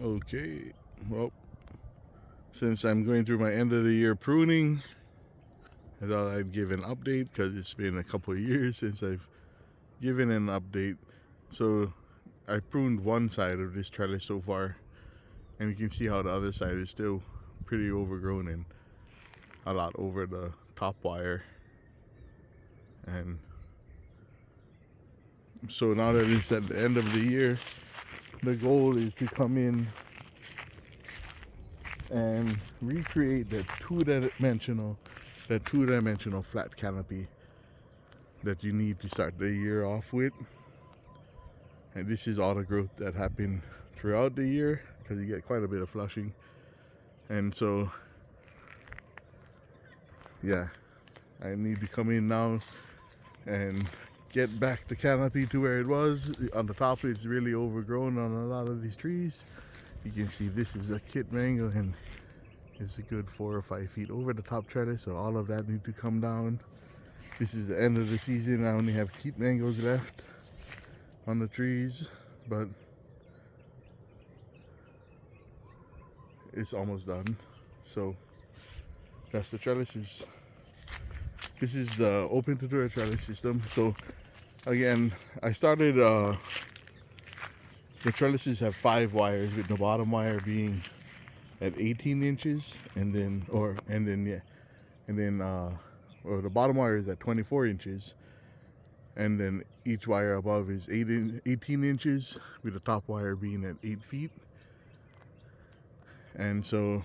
Okay, well, since I'm going through my end of the year pruning, I thought I'd give an update because it's been a couple of years since I've given an update. So I pruned one side of this trellis so far, and you can see how the other side is still pretty overgrown and a lot over the top wire. And so now that it's at the end of the year, the goal is to come in and recreate that two-dimensional flat canopy that you need to start the year off with. And this is all the growth that happened throughout the year because you get quite a bit of flushing. And so yeah, I need to come in now and get back the canopy to where it was. On the top it's really overgrown on a lot of these trees. You can see this is a kit mango and it's a good 4 or 5 feet over the top trellis, so all of that needs to come down. This is the end of the season. I only have kit mangoes left on the trees, but it's almost done. So that's the trellises. This is the open tatura trellis system. So again, I started the trellises have 5 wires, with the bottom wire being at 18 inches, and then the bottom wire is at 24 inches, and then each wire above is 18 inches, with the top wire being at 8 feet. And so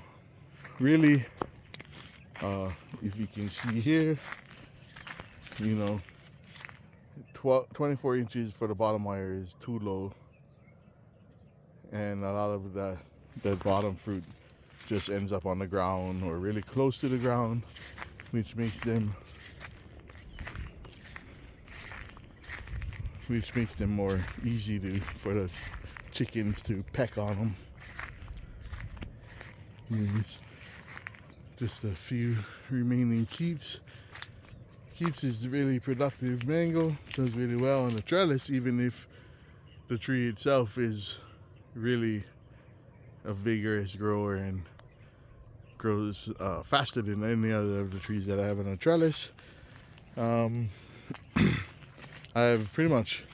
really, if you can see here, 24 inches for the bottom wire is too low, and a lot of the bottom fruit just ends up on the ground or really close to the ground, which makes them more easy for the chickens to peck on them. Just a few remaining keeps. Keeps is really productive mango, does really well on the trellis, even if the tree itself is really a vigorous grower and grows faster than any other of the trees that I have on a trellis. I have pretty much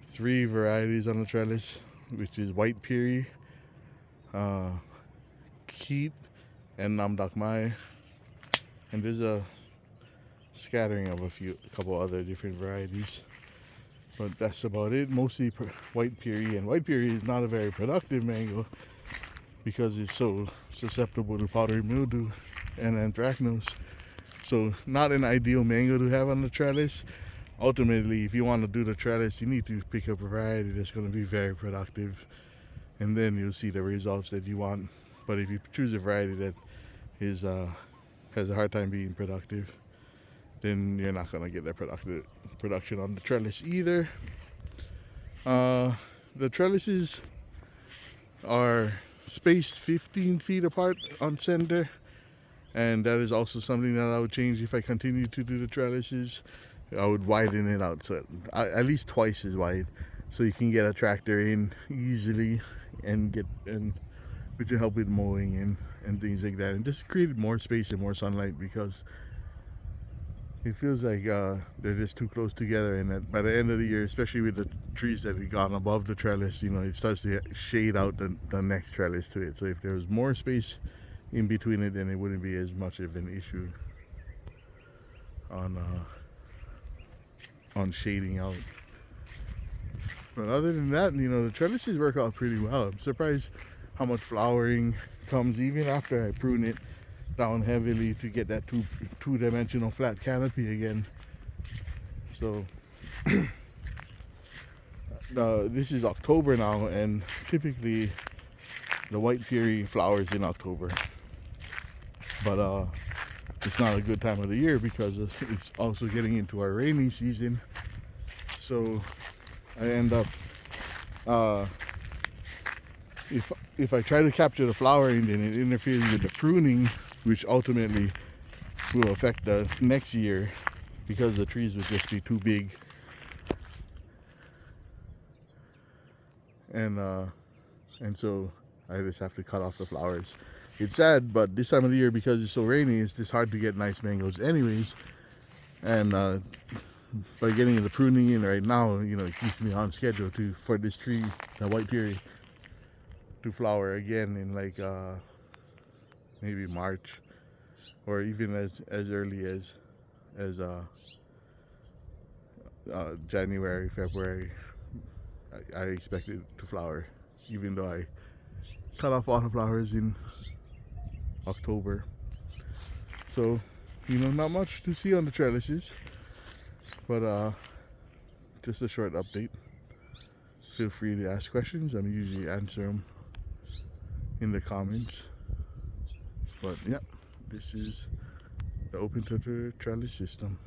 3 varieties on the trellis, which is white piri, keet, and namdakmai, and there's a scattering of a couple other different varieties, but that's about it. Mostly white piri, and white piri is not a very productive mango because it's so susceptible to powdery mildew and anthracnose. So not an ideal mango to have on the trellis. Ultimately, if you want to do the trellis, you need to pick up a variety that's going to be very productive, and then you'll see the results that you want. But if you choose a variety that is has a hard time being productive, then you're not going to get that production on the trellis either. The trellises are spaced 15 feet apart on center, and that is also something that I would change if I continue to do the trellises. I would widen it out so at least twice as wide, so you can get a tractor in easily and which will help with mowing and things like that, and just create more space and more sunlight, because it feels like they're just too close together, and that by the end of the year, especially with the trees that have gone above the trellis, it starts to shade out the next trellis to it. So if there was more space in between it, then it wouldn't be as much of an issue on shading out. But other than that, the trellises work out pretty well. I'm surprised how much flowering comes even after I prune it down heavily to get that two-dimensional flat canopy again. So this is October now, and typically the white piri flowers in October, but it's not a good time of the year because it's also getting into our rainy season. So I end up if I try to capture the flowering, then it interferes with the pruning, which ultimately will affect the next year because the trees would just be too big. And so I just have to cut off the flowers. It's sad, but this time of the year, because it's so rainy, it's just hard to get nice mangoes anyways. And by getting the pruning in right now, it keeps me on schedule for this tree, the white berry, to flower again in like maybe March, or even as early as January, February. I expect it to flower, even though I cut off all the flowers in October. So, not much to see on the trellises, but just a short update. Feel free to ask questions. I'm usually answer them in the comments. But yeah, this is the open tatura trellis system.